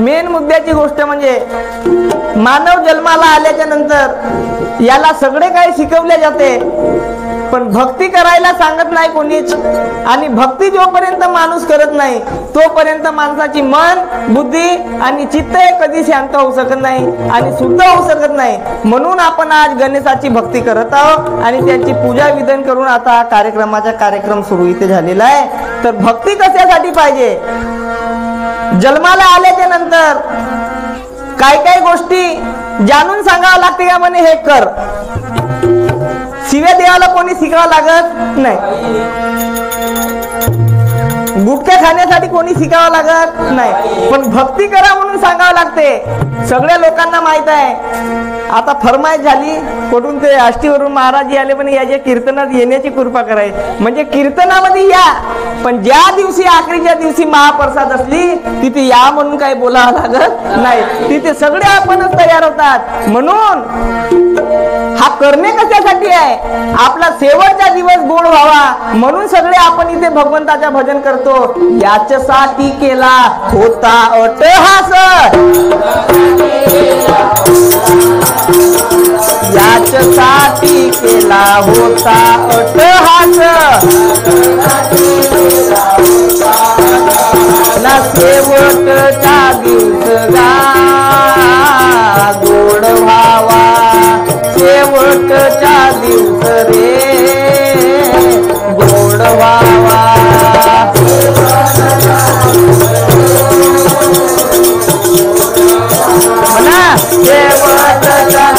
Main मुद्द्याची गोष्ट म्हणजे मानव जन्माला आल्याच्या नंतर याला सगळे काही शिकवले जाते, पण भक्ती करायला सांगत नाही कोणीच. आणि भक्ती जोपर्यंत माणूस करत नाही तोपर्यंत माणसाची मन, बुद्धी आणि चित्त कधी शांत होऊ शकत नाही आणि शुद्ध होऊ शकत नाही. म्हणून आपण आज गणेशाची भक्ती करत आहोत आणि त्यांची पूजा विधान करून आता कार्यक्रम सुरू इथे झालेला आहे. तर भक्ती कशासाठी पाहिजे? जन्माला आल्याच्या नंतर काय गोष्टी जाणून सांगावं लागते का म्हणे हे कर. शिव्या देवाला कोणी शिकावं लागत नाही, गुटखा खाण्यासाठी कोणी शिकावं लागत नाही, पण भक्ती करा म्हणून सांगावं लागते. सगळ्या लोकांना माहित आहे. आता फरमाईश झाली कुठून ते आष्टीवरून महाराज आले पण याच्या कीर्तनात येण्याची कृपा करायची. म्हणजे कीर्तनामध्ये या, पण ज्या दिवशी आखरीच्या दिवशी महाप्रसाद असली तिथे या म्हणून काही बोलावं लागत नाही. तिथे सगळे आपणच तयार होतात. म्हणून हा करणे कशासाठी आहे? आपला शेवटचा दिवस गोड व्हावा म्हणून सगळे आपण इथे भगवंताच्या भजन करतो. याच्यासाठी केला होता अट्टहास, याच्यासाठी केला होता अट्टहास, ना शेवटचा दिवस गोड व्हावा, शेवटचा दिवस रे गोड व्हावा. म्हणा शेवटचा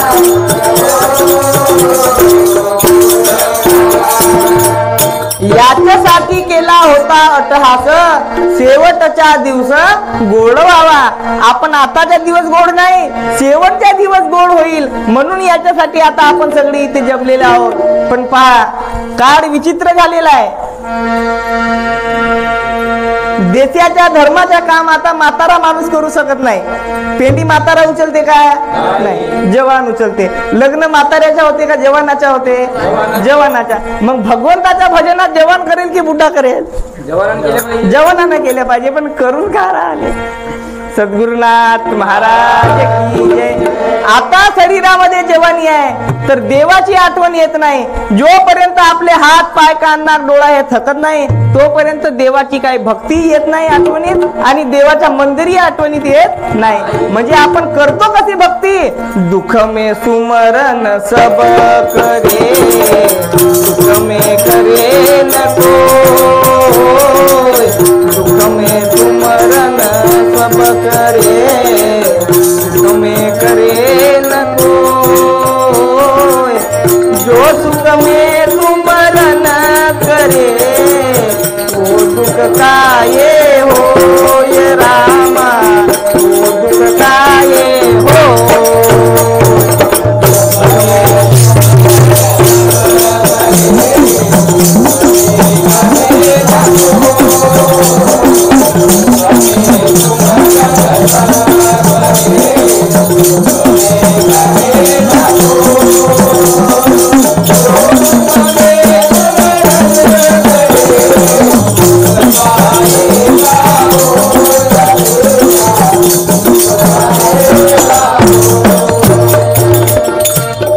याच्यासाठी केला होता अट्टहास, शेवटचा दिवस गोड व्हावा. आपण आताचा दिवस गोड नाही, शेवटचा दिवस गोड होईल म्हणून याच्यासाठी आता आपण सगळे इथे जमलेले आहोत. पण पहा काळ विचित्र झालेला आहे. देशाच्या धर्माच्या काम आता म्हातारा माणूस करू शकत नाही. पेंडी म्हातारा उचलते का? नाही, जवान उचलते. लग्न म्हाताऱ्याच्या होते का जवानाच्या होते? जवानाच्या. मग भगवंताच्या भजनात जवान करेल की बुड्ढा करेल? जवानानं केलं पाहिजे. पण करून का राहिले? सद्गुरुनाथ महाराज की जय. आता शरीरामध्ये जवानी आहे तर देवाची आठवण येत नाही. जोपर्यंत आपले हात पाय कान नाक डोळा हे थकत नाही तोपर्यंत देवाची काही भक्ती येत नाही आठवणीत आणि देवाच्या मंदिरी आठवणीत येत नाही. म्हणजे आपण करतो कशी भक्ती? दुःख में सुमरन सब करे, दुःख में करे नको, दुःख में सुमरन सब करे, दुःख में करे नको, जो सुख में सुमरन करे वो दुख काये हो ये रामा, वो दुख काये हो.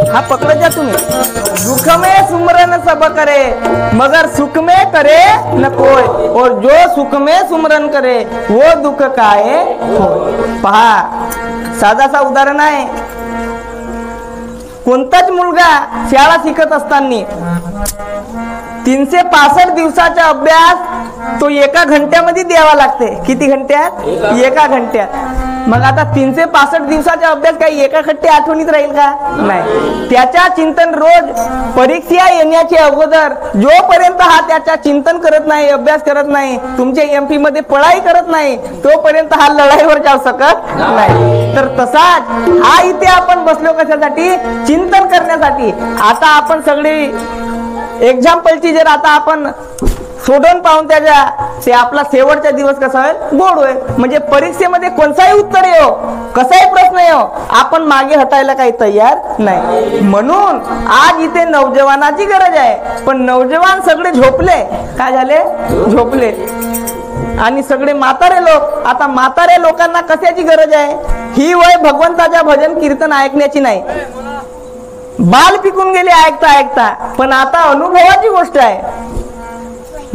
हा पकड़ जा तुम्हें. दुख में सुमरन सब करे मगर सुख में करे न कोई, और जो सुख में सुमरन करे वो दुख काये होय. पहा साधा सा उदाहरण आहे. कोणताच मुलगा शाळा शिकत असताना 365 दिवसाचा अभ्यास तो एका घंट्यामध्ये द्यावा लागते. किती घंट्यात? एका घंट्यात. मग आता 365 दिवसाचा अभ्यास काही एका खट्टे आठवणीत राहील का? नाही. त्याच्या चिंतन रोज परीक्षा येण्याच्या अगोदर जोपर्यंत हा त्याच्या चिंतन करत नाही, अभ्यास करत नाही, तुमच्या एमपी मध्ये पढाई करत नाही तोपर्यंत हा लढाईवर जाऊ शकत नाही. तर तसाच हा इथे आपण बसलो कशासाठी? चिंतन करण्यासाठी. आता आपण सगळे एक्झाम्पलची जर आता आपण सोडून पाहून त्याच्या ते आपला शेवटचा दिवस कसा होईल? गोड होईल. म्हणजे परीक्षेमध्ये कोणताही उत्तर येऊ, कसाही प्रश्न येऊ, आपण मागे हटायला काही तयार नाही. म्हणून आज इथे नौजवानाची गरज आहे. पण नौजवान सगळे झोपले. काय झाले? झोपले. आणि सगळे म्हातारे लोक. आता म्हातारे लोकांना कशाची गरज आहे? ही वय भगवंताच्या भजन कीर्तन ऐकण्याची नाही. बाल पिकून गेले ऐकता ऐकता, पण आता अनुभवाची गोष्ट आहे.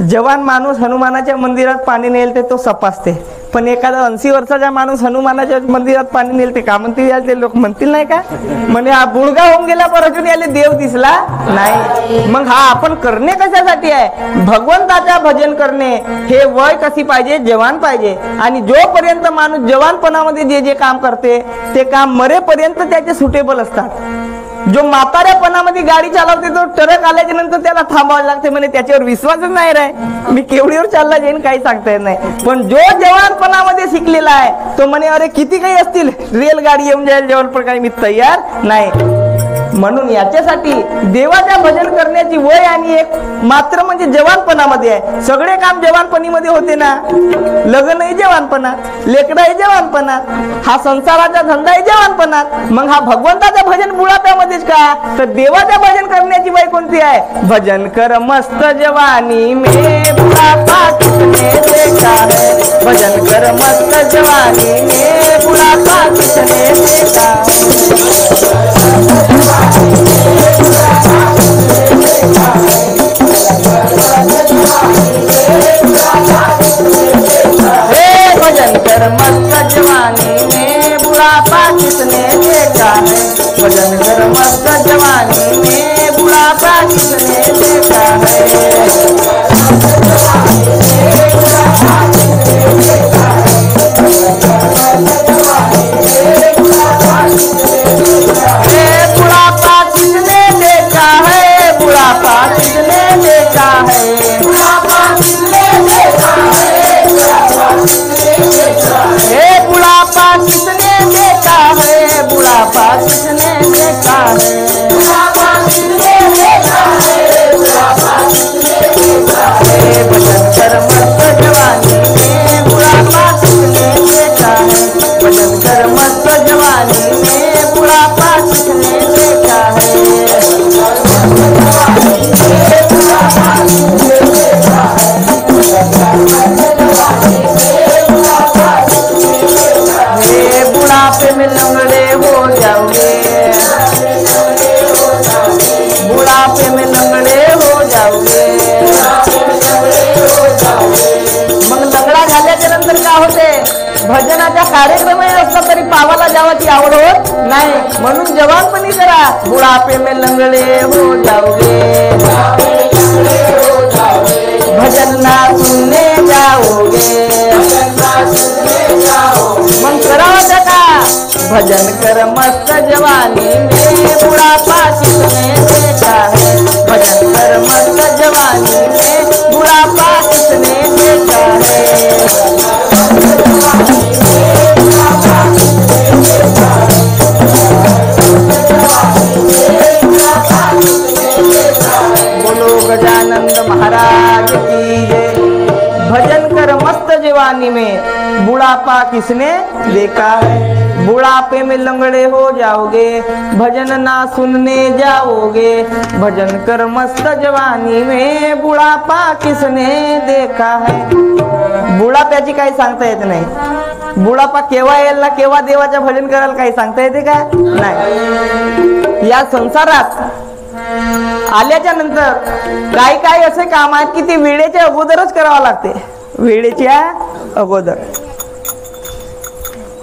जवान माणूस हनुमानाच्या मंदिरात पाणी नेल ते तो सपासते, पण एखादा 80 वर्षाचा माणूस हनुमानाच्या मंदिरात पाणी नेल ते का म्हणतील? ते लोक म्हणतील नाही का, म्हणजे हा बुडगा होऊन गेला पर अजून याले देव दिसला नाही. मग हा आपण करणे कशासाठी आहे? भगवंताच्या भजन करणे. हे वय कशी पाहिजे? जवान पाहिजे. आणि जोपर्यंत माणूस जवानपणामध्ये जे जे काम करते ते काम मरेपर्यंत त्याचे सुटेबल असतात. जो म्हाताऱ्यापणामध्ये गाडी चालवते तो ट्रक आल्याच्या नंतर त्याला थांबावं लागते, म्हणजे त्याच्यावर विश्वासच नाही राय, मी केवढीवर चालला जाईन काही सांगता येत नाही. पण जो जवानपणामध्ये शिकलेला आहे तो म्हणे अरे किती काही असतील, रेलगाडी येऊन जाईल जवळ पण काही मी तयार नाही. म्हणून याच्यासाठी देवाच्या भजन करण्याची वय आणि एक मात्र म्हणजे जवानपणामध्ये आहे. सगळे काम जवानपणीमध्ये होते ना, लग्नही जवानपणात, लेकरही जवानपणात, हा संसाराचा धंदाही जवानपणात. मग हा भगवंताचं भजन बुढाप्यामध्येच का? तर देवाच्या भजन करण्याची वय कोणती आहे? भजन कर मस्त जवानी में बुढ़ापा किसने देखा है, भजन कर मस्त जवानी में बुढ़ापा किसने देखा है, भजन कर मस्त जवानी में बुढ़ापा किसने देखा है, भजन कर मस्त जवानी में बुढ़ापा किसने देखा है, बुढ़ापा किसने देखा है, बुढ़ापा किसने देखा है, बुढ़ापा किसने देखा है, बुढ़ापा किसने देखा है, बुढ़ापा किसने देखा है, बुढ़ापा किसने देखा है, बुढ़ापा किसने देखा है, भजन कर मस्त जवानी में बुढ़ापा किसने देखा है, भजन कर मस्त जवानी में बुढ़ापा किसने देखा है। बुढ़ापे में लंगड़े हो जाओगे, बुढ़ापे में लंगड़े हो जाओगे. मग लंगडा झाल्याच्या नंतर काय होते? भजनाच्या कार्यक्रम असला तरी पावाला जावाची आवड होत नाही. म्हणून जवानपणी करा. बुढ़ापे में लंगड़े हो जाओगे, भजन ना सुनने जाओगे. मग करावं का? भजन कर मस्त जवानी में बुढ़ापा किसने देखा है, भजन कर मस्त जवानी में बुढ़ापा किसने देखा है. बोलो गजानंद महाराज की जय. भजन कर मस्त जवानी में बुढ़ापा किसने देखा है, बुढ़ापे में लंगड़े हो जाओगे, भजन ना सुनने जाओगे. भजन कर मस्त जवानी में बुढ़ापा किसने देखा है. बुढ़ाप्याची काही सांगता येत नाही. बुढ़ापा केव्हा येईल ना केव्हा देवाच्या भजन करायला काही सांगता येते का? नाही. या संसारात आल्याच्या नंतर काही काही असे काम आहेत की ते वेळेच्या अगोदरच करावं लागते, वेळेच्या अगोदर.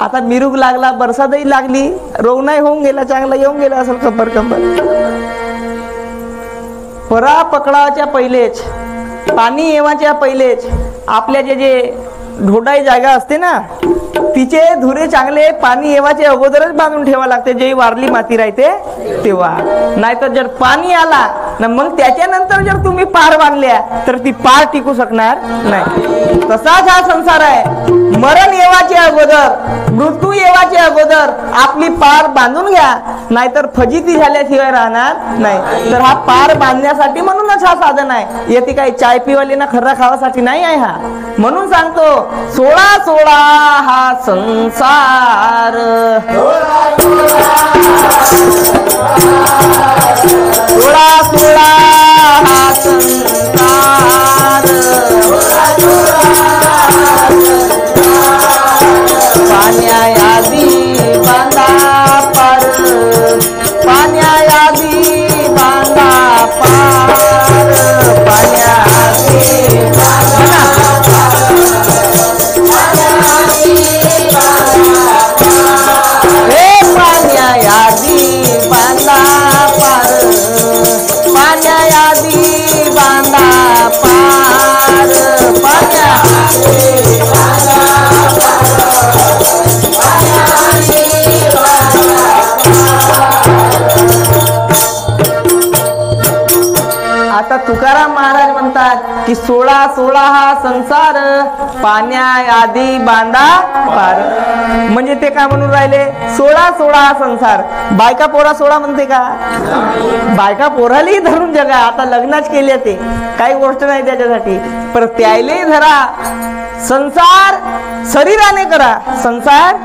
आता मिरूग लागला, बरसातही लागली, रोवणाही होऊन गेला, चांगला येऊन गेला असेल कंबर परा पकडाच्या पहिलेच, पाणी येवाच्या पहिलेच आपल्या जे ढोडाई जागा असते ना तिचे धुरे चांगले पाणी येवाचे अगोदरच बांधून ठेवा लागते, जे वारली माती राहते तेव्हा. नाहीतर जर पाणी आला ना मग त्याच्यानंतर जर तुम्ही पार बांधल्या तर ती पार टिकू शकणार नाही. तसाच हा संसार आहे. मरण येवाचे अगोदर, मृत्यू येवाचे अगोदर आपली पार बांधून घ्या, नाहीतर फजिती झाल्याशिवाय राहणार नाही. तर हा पार बांधण्यासाठी म्हणूनच हा साधन आहे. येते काही चाय पिवाले ना खर्रा खावासाठी नाही आहे हा. म्हणून सांगतो 16 हा संसार, 16 हा संसार, सोळा हा संसार पाण्या आधी बांधा पार. म्हणजे ते काय म्हणून राहिले, 16 हा संसार. बायका पोरा 16 म्हणते का? बायका पोरालाही धरून जगा. आता लग्नाच केले ते काही गोष्ट नाही त्याच्यासाठी, पर त्याले धरा. संसार शरीराने करा, संसार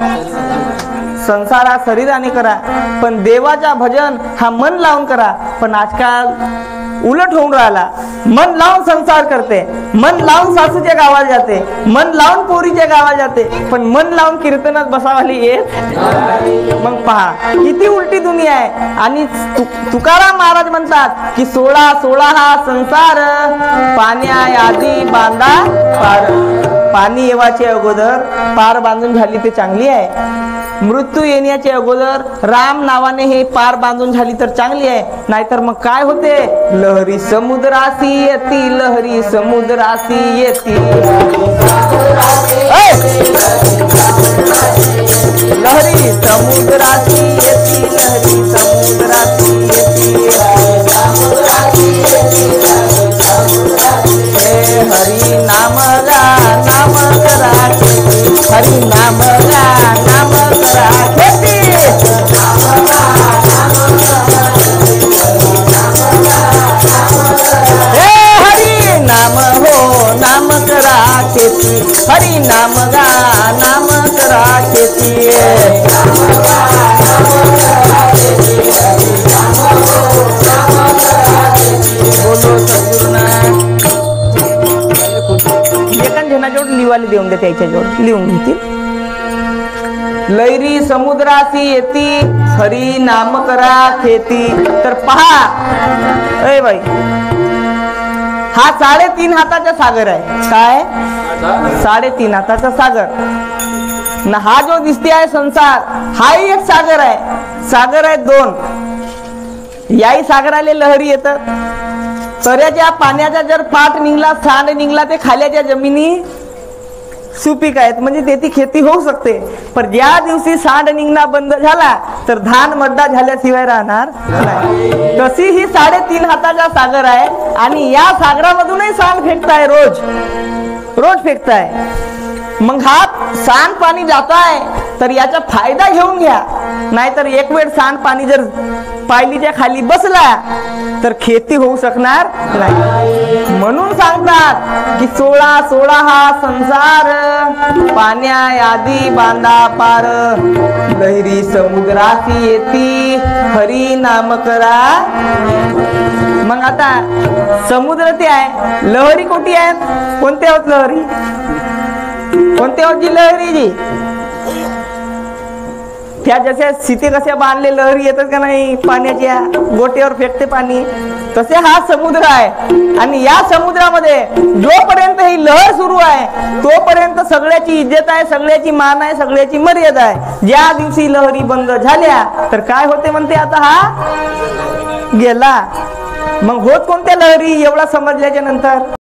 हा शरीराने करा, पण देवाचा भजन हा मन लावून करा. पण आजकाल उलट होऊन राहिला. मन लावून संसार करते, मन लावून सासूच्या गावाला जाते, मन लावून पोरीच्या गावाला जाते, पण मन लावून कीर्तनात बसावाली येत. मग पहा किती उलटी दुनिया आहे. आणि तुकाराम महाराज म्हणतात की 16 हा संसार पाण्या आधी बांधा पार. पाणी येवाचे अगोदर पार बांधून झाली ते चांगली आहे. मृत्यू येण्याचे अगोदर राम नावाने हे पार बांधून झाली तर चांगली आहे. नाहीतर मग काय होते, लहरी समुद्रासी येती, लहरी समुद्रासी येती, लहरी समुद्रासी येती, लहरी समुद्रासी येती. हरी नाम गा नाम करा खेती, हरी नाम गा नाम करा खेती. हरी नाम हो नाम करा खेती, हरी नाम गा नाम करा खेती. बोलो सद्गुरुनाथ. जनाजोड लिवाले देऊन दे, त्याच्या जोड लिहून घेतील. लैरी समुद्रासी येती, हरी नाम करा खेती. तर पहा ए बाई, हा 3.5 हाताचा सागर आहे. काय 3.5 हाताचा सागर ना. हा जो दिसते आहे संसार, हाही एक सागर आहे. सागर आहे 2. याही सागराले लहरी येतात. तऱ्याच्या पाण्याचा जर पाठ निघला, सांड निघला, ते खाल्याच्या जमिनी सुपीक आहेत, म्हणजे त्याची खेती होऊ शकते. पण ज्या दिवशी सांड निघणं बंद झाला तर धान मड्डा झाल्याशिवाय राहणार नाही. तशी ही 3.5 हाताचा सागर आहे. आणि या सागरामधूनही सांड फेकताय, रोज फेकताय. मग हा सांड पाणी जात आहे तर याचा फायदा घेऊन घ्या. नाहीतर एक वेळ सांड पाणी जर पायलीच्या खाली बसला तर खेती होऊ शकणार नाही. म्हणून सांगतात की 16 हा संसार पाण्या आधी बांधा पार. लहरी समुद्रासी येती, हरी नाम करा. मग आता समुद्र ते आहे, लहरी कोटी आहेत. कोणत्या होत लहरी, कोणत्या होती लहरी जी? त्या जसे सीते कशा बांधले लहरी येतात का नाही, पाण्याच्या गोट्यावर फेकते पाणी, तसे हा समुद्र आहे. आणि या समुद्रामध्ये जोपर्यंत ही लहर सुरू आहे तोपर्यंत सगळ्याची इज्जत आहे, सगळ्याची मान आहे, सगळ्याची मर्यादा आहे. ज्या दिवशी लहरी बंद झाल्या तर काय होते म्हणते, आता हा गेला. मग होत कोणत्या लहरी एवढा समजल्याच्या नंतर